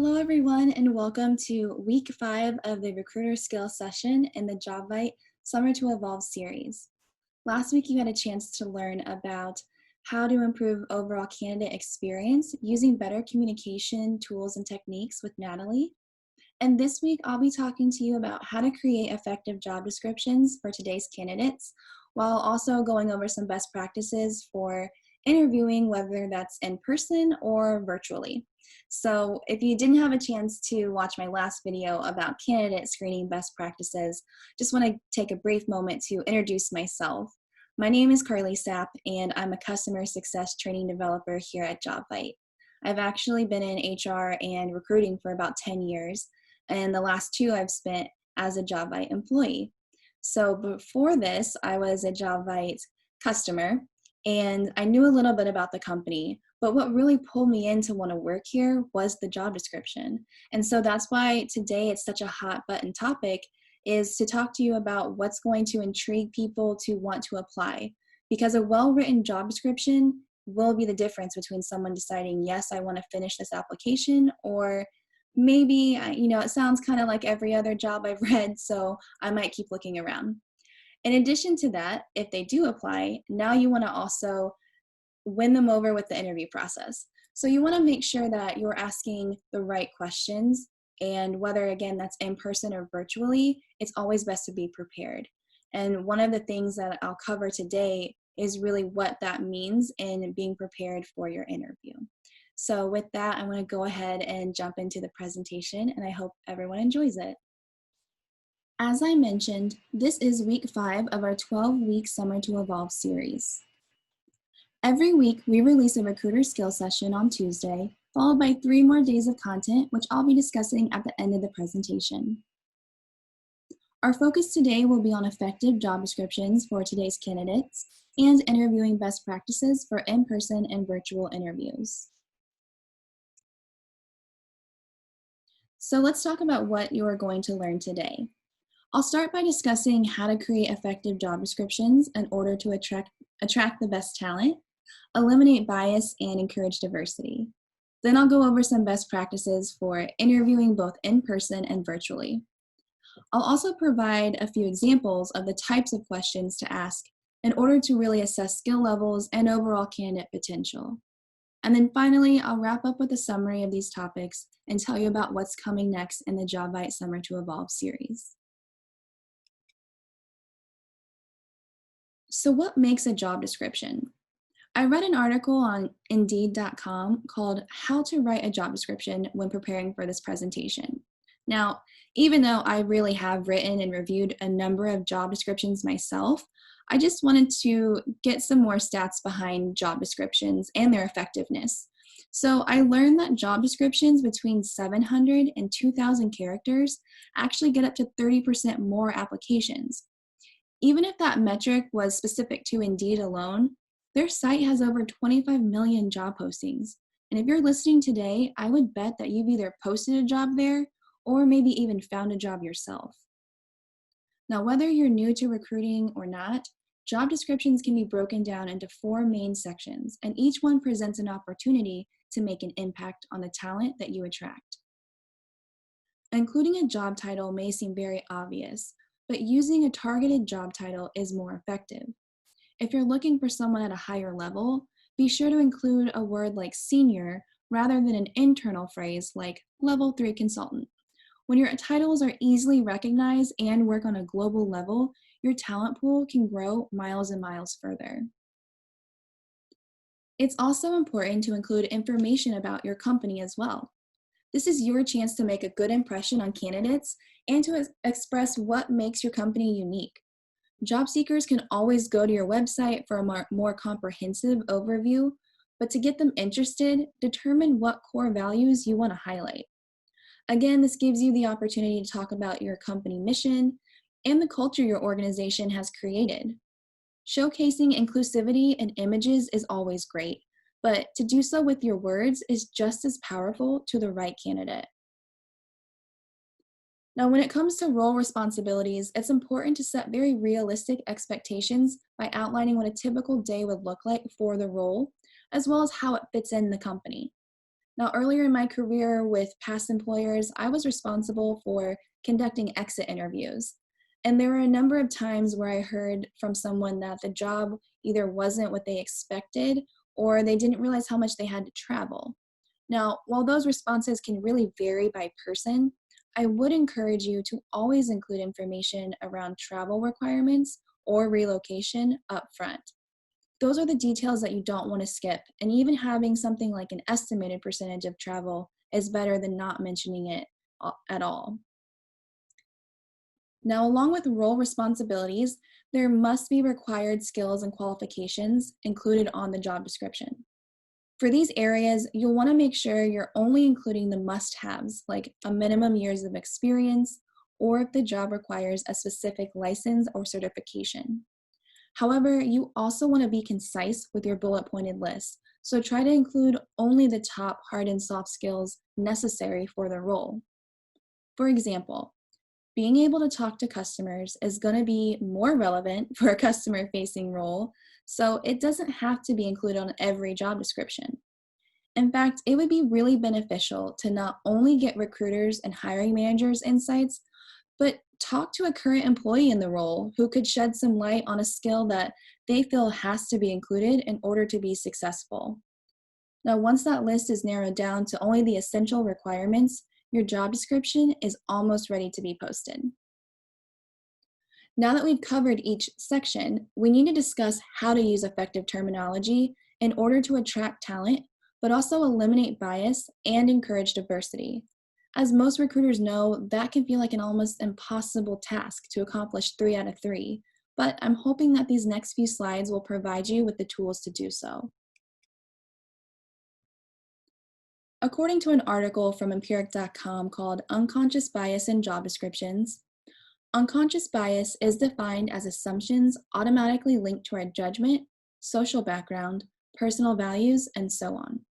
Hello, everyone, and welcome to week 5 of the Recruiter Skills session in the Jobvite Summer to Evolve series. Last week, you had a chance to learn about how to improve overall candidate experience using better communication tools and techniques with Natalie. And this week, I'll be talking to you about how to create effective job descriptions for today's candidates, while also going over some best practices for interviewing, whether that's in person or virtually. So if you didn't have a chance to watch my last video about candidate screening best practices, just want to take a brief moment to introduce myself. My name is Carly Sapp, and I'm a customer success training developer here at Jobvite. I've actually been in HR and recruiting for about 10 years, and the last 2 I've spent as a Jobvite employee. So before this, I was a Jobvite customer, and I knew a little bit about the company, but what really pulled me in to want to work here was the job description. And so that's why today it's such a hot button topic, is to talk to you about what's going to intrigue people to want to apply. Because a well-written job description will be the difference between someone deciding, yes, I want to finish this application, or maybe, it sounds kind of like every other job I've read, so I might keep looking around. In addition to that, if they do apply, now you want to also win them over with the interview process. So you want to make sure that you're asking the right questions, and whether, again, that's in person or virtually, it's always best to be prepared. And one of the things that I'll cover today is really what that means in being prepared for your interview. So with that, I'm going to go ahead and jump into the presentation, and I hope everyone enjoys it. As I mentioned, this is week 5 of our 12-week Summer to Evolve series. Every week, we release a recruiter skill session on Tuesday, followed by 3 more days of content, which I'll be discussing at the end of the presentation. Our focus today will be on effective job descriptions for today's candidates and interviewing best practices for in-person and virtual interviews. So let's talk about what you are going to learn today. I'll start by discussing how to create effective job descriptions in order to attract the best talent, eliminate bias, and encourage diversity. Then I'll go over some best practices for interviewing both in person and virtually. I'll also provide a few examples of the types of questions to ask in order to really assess skill levels and overall candidate potential. And then finally, I'll wrap up with a summary of these topics and tell you about what's coming next in the Jobvite Summer to Evolve series. So what makes a job description? I read an article on Indeed.com called How to Write a Job Description When Preparing for This Presentation. Now, even though I really have written and reviewed a number of job descriptions myself, I just wanted to get some more stats behind job descriptions and their effectiveness. So I learned that job descriptions between 700 and 2,000 characters actually get up to 30% more applications. Even if that metric was specific to Indeed alone, their site has over 25 million job postings. And if you're listening today, I would bet that you've either posted a job there or maybe even found a job yourself. Now, whether you're new to recruiting or not, job descriptions can be broken down into 4 main sections, and each one presents an opportunity to make an impact on the talent that you attract. Including a job title may seem very obvious, but using a targeted job title is more effective. If you're looking for someone at a higher level, be sure to include a word like senior rather than an internal phrase like level 3 consultant. When your titles are easily recognized and work on a global level, your talent pool can grow miles and miles further. It's also important to include information about your company as well. This is your chance to make a good impression on candidates and to express what makes your company unique. Job seekers can always go to your website for a more comprehensive overview, but to get them interested, determine what core values you want to highlight. Again, this gives you the opportunity to talk about your company mission and the culture your organization has created. Showcasing inclusivity in images is always great, but to do so with your words is just as powerful to the right candidate. Now, when it comes to role responsibilities, it's important to set very realistic expectations by outlining what a typical day would look like for the role, as well as how it fits in the company. Now, earlier in my career with past employers, I was responsible for conducting exit interviews. And there were a number of times where I heard from someone that the job either wasn't what they expected or they didn't realize how much they had to travel. Now, while those responses can really vary by person, I would encourage you to always include information around travel requirements or relocation up front. Those are the details that you don't want to skip, and even having something like an estimated percentage of travel is better than not mentioning it at all. Now, along with role responsibilities, there must be required skills and qualifications included on the job description. For these areas, you'll want to make sure you're only including the must-haves, like a minimum years of experience, or if the job requires a specific license or certification. However, you also want to be concise with your bullet pointed list, so try to include only the top hard and soft skills necessary for the role. For example, being able to talk to customers is going to be more relevant for a customer facing role, so it doesn't have to be included on every job description. In fact, it would be really beneficial to not only get recruiters and hiring managers' insights, but talk to a current employee in the role who could shed some light on a skill that they feel has to be included in order to be successful. Now, once that list is narrowed down to only the essential requirements, your job description is almost ready to be posted. Now that we've covered each section, we need to discuss how to use effective terminology in order to attract talent, but also eliminate bias and encourage diversity. As most recruiters know, that can feel like an almost impossible task to accomplish 3 out of 3, but I'm hoping that these next few slides will provide you with the tools to do so. According to an article from empiric.com called Unconscious Bias in Job Descriptions, unconscious bias is defined as assumptions automatically linked to our judgment, social background, personal values, and so on.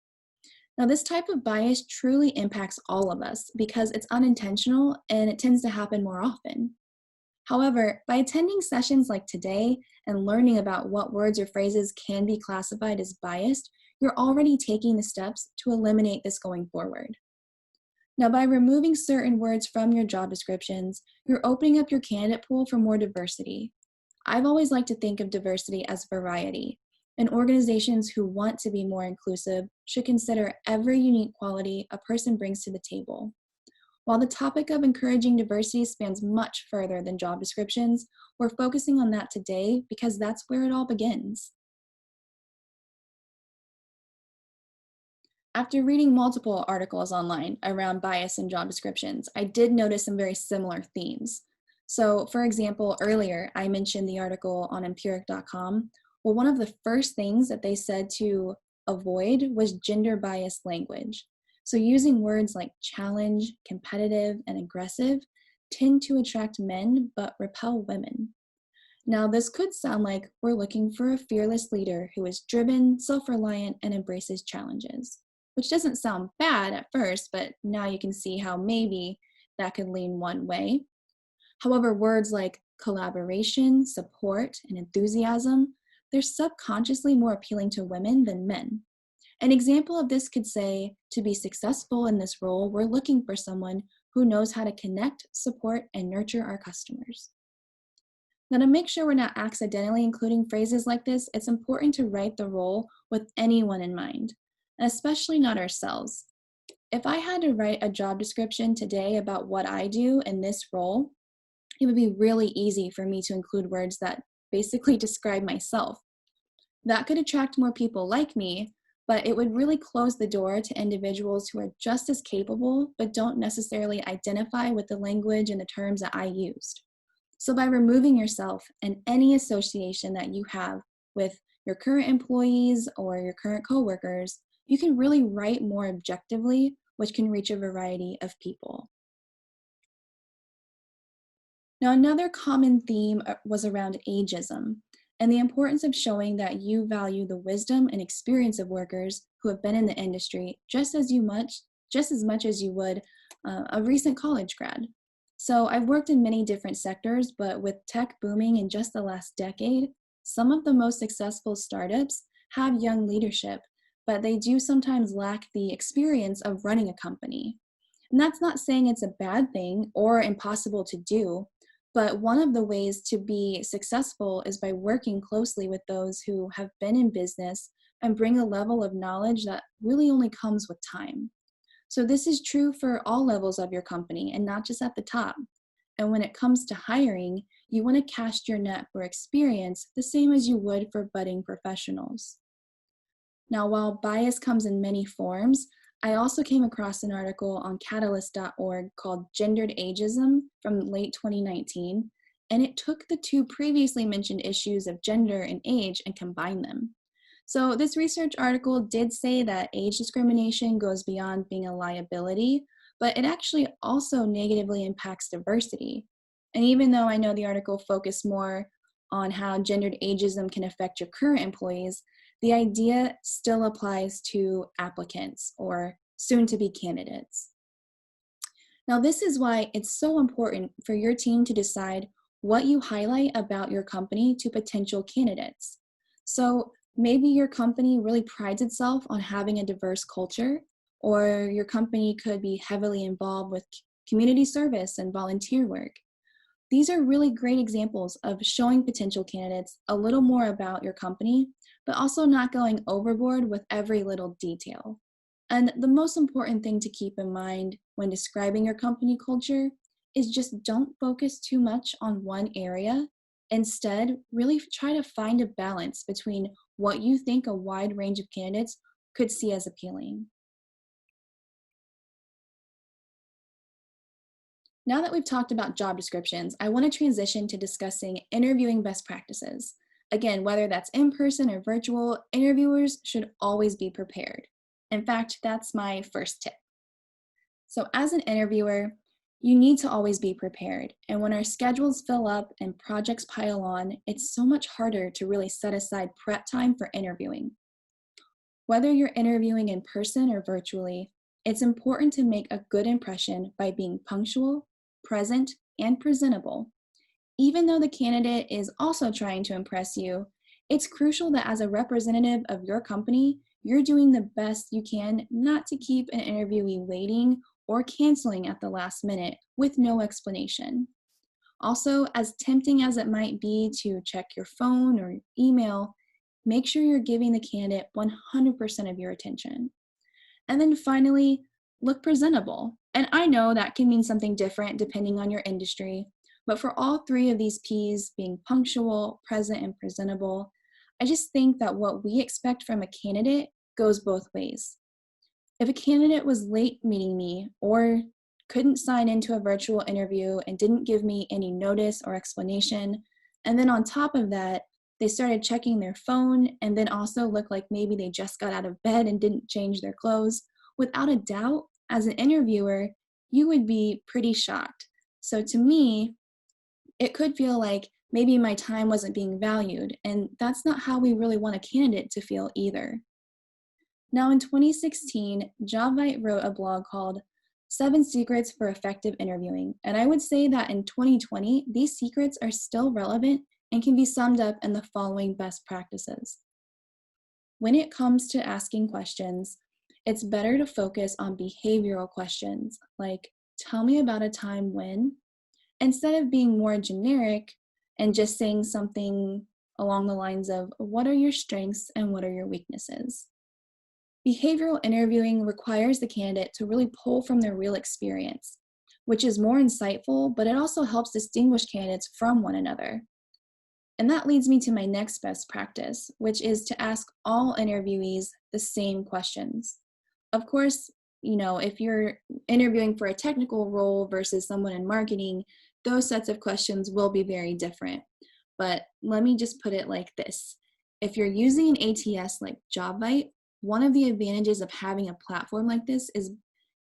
Now, this type of bias truly impacts all of us because it's unintentional and it tends to happen more often. However, by attending sessions like today and learning about what words or phrases can be classified as biased, you're already taking the steps to eliminate this going forward. Now, by removing certain words from your job descriptions, you're opening up your candidate pool for more diversity. I've always liked to think of diversity as variety, and organizations who want to be more inclusive should consider every unique quality a person brings to the table. While the topic of encouraging diversity spans much further than job descriptions, we're focusing on that today because that's where it all begins. After reading multiple articles online around bias in job descriptions, I did notice some very similar themes. So, for example, earlier I mentioned the article on empiric.com. Well, one of the first things that they said to avoid was gender biased language. So, using words like challenge, competitive, and aggressive tend to attract men but repel women. Now, this could sound like we're looking for a fearless leader who is driven, self reliant, and embraces challenges, which doesn't sound bad at first, but now you can see how maybe that could lean one way. However, words like collaboration, support, and enthusiasm, they're subconsciously more appealing to women than men. An example of this could say, to be successful in this role, we're looking for someone who knows how to connect, support, and nurture our customers. Now, to make sure we're not accidentally including phrases like this, it's important to write the role with anyone in mind, and especially not ourselves. If I had to write a job description today about what I do in this role, it would be really easy for me to include words that basically describe myself. That could attract more people like me, but it would really close the door to individuals who are just as capable but don't necessarily identify with the language and the terms that I used. So by removing yourself and any association that you have with your current employees or your current coworkers, you can really write more objectively, which can reach a variety of people. Now, another common theme was around ageism and the importance of showing that you value the wisdom and experience of workers who have been in the industry just as much as you would a recent college grad. So I've worked in many different sectors, but with tech booming in just the last decade, some of the most successful startups have young leadership, but they do sometimes lack the experience of running a company. And that's not saying it's a bad thing or impossible to do, but one of the ways to be successful is by working closely with those who have been in business and bring a level of knowledge that really only comes with time. So this is true for all levels of your company and not just at the top. And when it comes to hiring, you want to cast your net for experience the same as you would for budding professionals. Now, while bias comes in many forms, I also came across an article on catalyst.org called Gendered Ageism from late 2019, and it took the two previously mentioned issues of gender and age and combined them. So this research article did say that age discrimination goes beyond being a liability, but it actually also negatively impacts diversity. And even though I know the article focused more on how gendered ageism can affect your current employees, the idea still applies to applicants or soon-to-be candidates. Now, this is why it's so important for your team to decide what you highlight about your company to potential candidates. So maybe your company really prides itself on having a diverse culture, or your company could be heavily involved with community service and volunteer work. These are really great examples of showing potential candidates a little more about your company, but also not going overboard with every little detail. And the most important thing to keep in mind when describing your company culture is just don't focus too much on one area. Instead, really try to find a balance between what you think a wide range of candidates could see as appealing. Now that we've talked about job descriptions, I want to transition to discussing interviewing best practices. Again, whether that's in person or virtual, interviewers should always be prepared. In fact, that's my first tip. So, as an interviewer, you need to always be prepared. And when our schedules fill up and projects pile on, it's so much harder to really set aside prep time for interviewing. Whether you're interviewing in person or virtually, it's important to make a good impression by being punctual, present, and presentable. Even though the candidate is also trying to impress you, it's crucial that as a representative of your company, you're doing the best you can not to keep an interviewee waiting or canceling at the last minute with no explanation. Also, as tempting as it might be to check your phone or email, make sure you're giving the candidate 100% of your attention. And then finally, look presentable. And I know that can mean something different depending on your industry, but for all three of these P's, being punctual, present, and presentable, I just think that what we expect from a candidate goes both ways. If a candidate was late meeting me or couldn't sign into a virtual interview and didn't give me any notice or explanation, and then on top of that, they started checking their phone and then also looked like maybe they just got out of bed and didn't change their clothes, without a doubt, as an interviewer, you would be pretty shocked. So to me, it could feel like maybe my time wasn't being valued, and that's not how we really want a candidate to feel either. Now, in 2016, Jobvite wrote a blog called 7 Secrets for Effective Interviewing, and I would say that in 2020, these secrets are still relevant and can be summed up in the following best practices. When it comes to asking questions, it's better to focus on behavioral questions like, tell me about a time when, instead of being more generic and just saying something along the lines of, what are your strengths and what are your weaknesses? Behavioral interviewing requires the candidate to really pull from their real experience, which is more insightful, but it also helps distinguish candidates from one another. And that leads me to my next best practice, which is to ask all interviewees the same questions. Of course, if you're interviewing for a technical role versus someone in marketing, those sets of questions will be very different. But let me just put it like this. If you're using an ATS like Jobvite, one of the advantages of having a platform like this is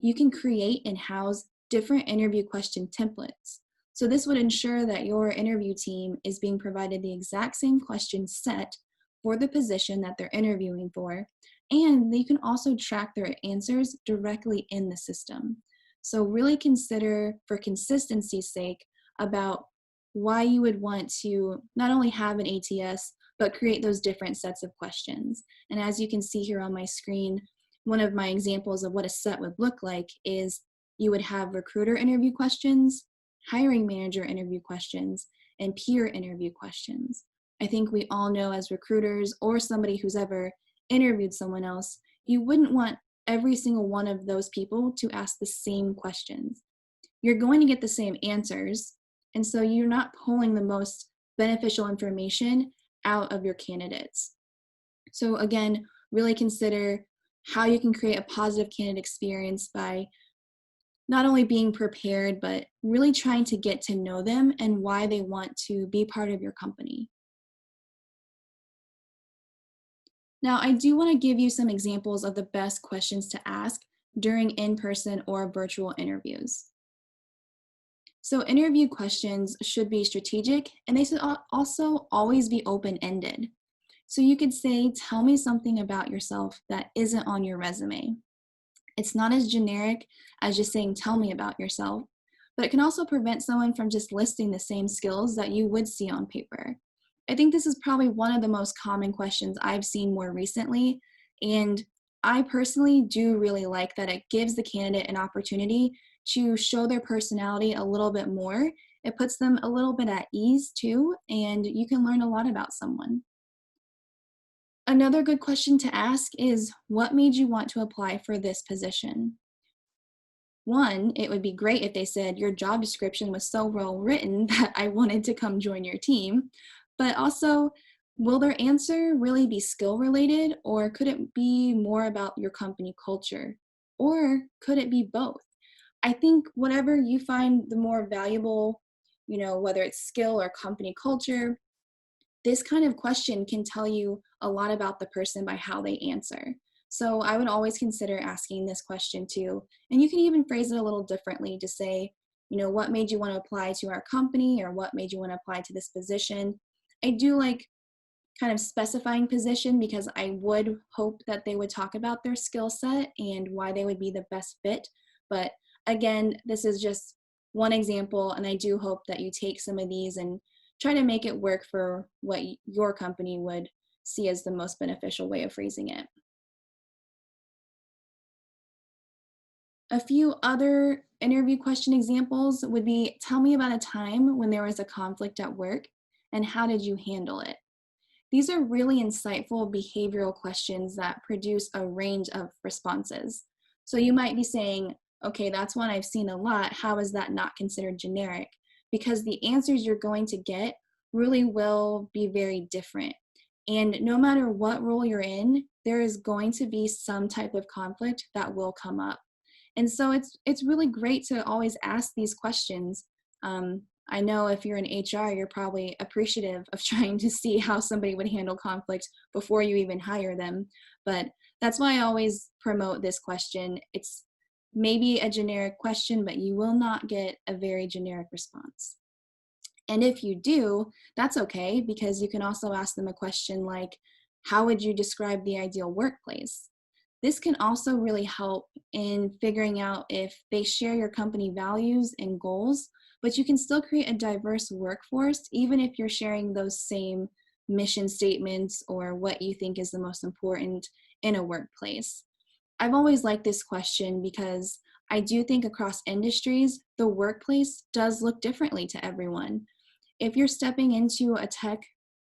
you can create and house different interview question templates. So this would ensure that your interview team is being provided the exact same question set for the position that they're interviewing for, and they can also track their answers directly in the system. So really consider, for consistency's sake, about why you would want to not only have an ATS, but create those different sets of questions. And as you can see here on my screen, one of my examples of what a set would look like is you would have recruiter interview questions, hiring manager interview questions, and peer interview questions. I think we all know as recruiters or somebody who's ever interviewed someone else, you wouldn't want every single one of those people to ask the same questions. You're going to get the same answers, and so you're not pulling the most beneficial information out of your candidates. So again, really consider how you can create a positive candidate experience by not only being prepared, but really trying to get to know them and why they want to be part of your company. Now, I do want to give you some examples of the best questions to ask during in-person or virtual interviews. So interview questions should be strategic, and they should also always be open-ended. So you could say, tell me something about yourself that isn't on your resume. It's not as generic as just saying, tell me about yourself, but it can also prevent someone from just listing the same skills that you would see on paper. I think this is probably one of the most common questions I've seen more recently, and I personally do really like that it gives the candidate an opportunity to show their personality a little bit more. It puts them a little bit at ease too, and you can learn a lot about someone. Another good question to ask is, what made you want to apply for this position? One, it would be great if they said, your job description was so well written that I wanted to come join your team. But also, will their answer really be skill related, or could it be more about your company culture? Or could it be both? I think whatever you find the more valuable, whether it's skill or company culture, this kind of question can tell you a lot about the person by how they answer. So I would always consider asking this question too. And you can even phrase it a little differently to say, what made you want to apply to our company, or what made you want to apply to this position? I do like kind of specifying position because I would hope that they would talk about their skill set and why they would be the best fit. But again, this is just one example, and I do hope that you take some of these and try to make it work for what your company would see as the most beneficial way of phrasing it. A few other interview question examples would be, tell me about a time when there was a conflict at work and how did you handle it? These are really insightful behavioral questions that produce a range of responses. So you might be saying, okay, that's one I've seen a lot. How is that not considered generic? Because the answers you're going to get really will be very different. And no matter what role you're in, there is going to be some type of conflict that will come up. And so it's really great to always ask these questions. I know if you're in HR, you're probably appreciative of trying to see how somebody would handle conflict before you even hire them. But that's why I always promote this question. It's maybe a generic question, but you will not get a very generic response. And if you do, that's okay, because you can also ask them a question like, how would you describe the ideal workplace? This can also really help in figuring out if they share your company values and goals, but you can still create a diverse workforce even if you're sharing those same mission statements or what you think is the most important in a workplace. I've always liked this question because I do think across industries, the workplace does look differently to everyone. If you're stepping into a tech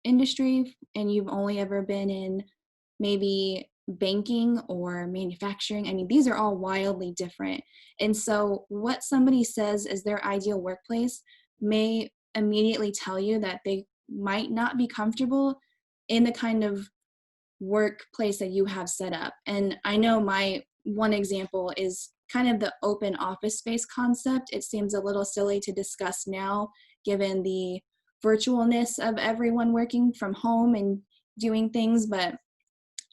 industry and you've only ever been in maybe banking or manufacturing, I mean, these are all wildly different. And so what somebody says is their ideal workplace may immediately tell you that they might not be comfortable in the kind of workplace that you have set up. And I know my one example is kind of the open office space concept. It seems a little silly to discuss now, given the virtualness of everyone working from home and doing things, but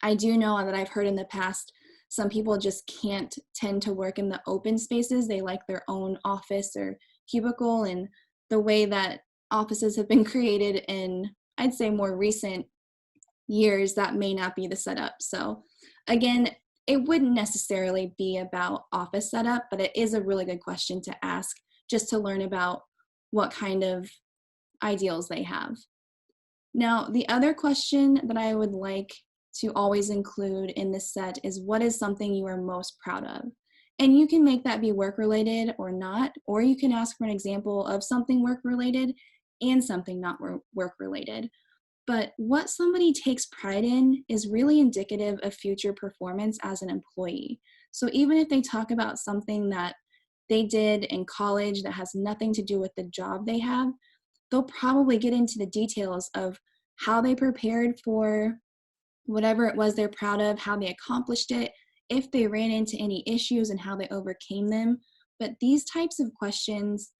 I do know that I've heard in the past some people just can't tend to work in the open spaces. They like their own office or cubicle, and the way that offices have been created in, I'd say, more recent years, that may not be the setup. So again, it wouldn't necessarily be about office setup, but it is a really good question to ask just to learn about what kind of ideals they have. Now, the other question that I would like to always include in this set is, what is something you are most proud of? And you can make that be work related or not, or you can ask for an example of something work related and something not work related. But what somebody takes pride in is really indicative of future performance as an employee. So even if they talk about something that they did in college that has nothing to do with the job they have, they'll probably get into the details of how they prepared for whatever it was they're proud of, how they accomplished it, if they ran into any issues and how they overcame them. But these types of questions,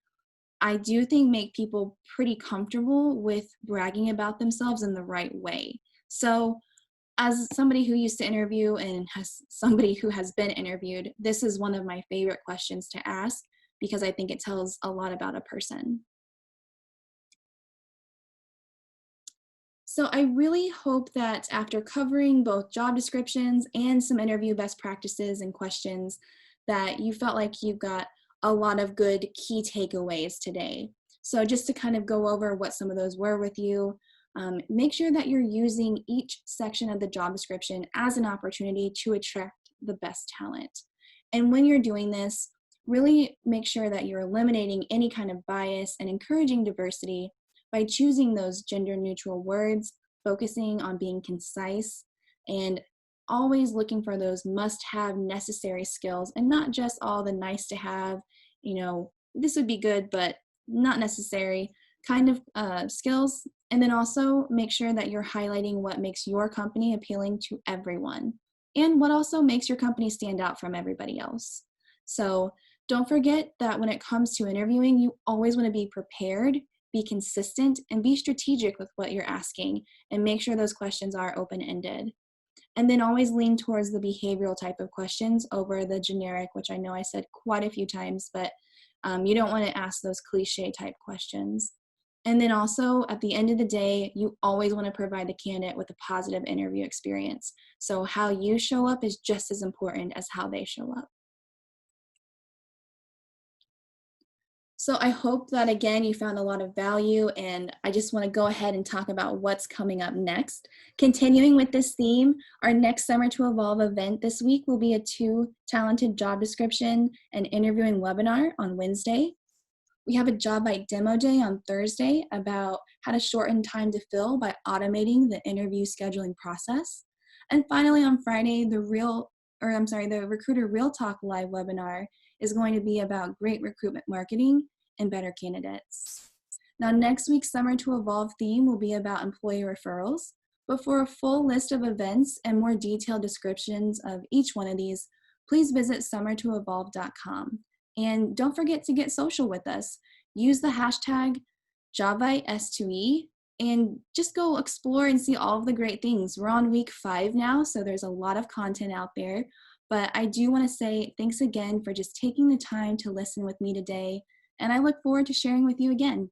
I do think, make people pretty comfortable with bragging about themselves in the right way. So, as somebody who used to interview and has somebody who has been interviewed, this is one of my favorite questions to ask because I think it tells a lot about a person. So I really hope that after covering both job descriptions and some interview best practices and questions, that you felt like you got a lot of good key takeaways today. So just to kind of go over what some of those were with you, make sure that you're using each section of the job description as an opportunity to attract the best talent. And when you're doing this, really make sure that you're eliminating any kind of bias and encouraging diversity by choosing those gender neutral words, focusing on being concise, and always looking for those must have necessary skills and not just all the nice to have, this would be good, but not necessary kind of skills. And then also make sure that you're highlighting what makes your company appealing to everyone and what also makes your company stand out from everybody else. So don't forget that when it comes to interviewing, you always want to be prepared, be consistent, and be strategic with what you're asking, and make sure those questions are open-ended. And then always lean towards the behavioral type of questions over the generic, which I know I said quite a few times, but you don't want to ask those cliche type questions. And then also, at the end of the day, you always want to provide the candidate with a positive interview experience. So how you show up is just as important as how they show up. So I hope that, again, you found a lot of value, and I just want to go ahead and talk about what's coming up next. Continuing with this theme, our next Summer to Evolve event this week will be a 2 talented job description and interviewing webinar on Wednesday. We have a Jobvite demo day on Thursday about how to shorten time to fill by automating the interview scheduling process. And finally, on Friday, the Recruiter Real Talk live webinar is going to be about great recruitment marketing and better candidates. Now, next week's Summer to Evolve theme will be about employee referrals, but for a full list of events and more detailed descriptions of each one of these, please visit summertoevolve.com. And don't forget to get social with us. Use the hashtag JobviteS2E and just go explore and see all of the great things. We're on week 5 now, so there's a lot of content out there. But I do want to say thanks again for just taking the time to listen with me today, and I look forward to sharing with you again.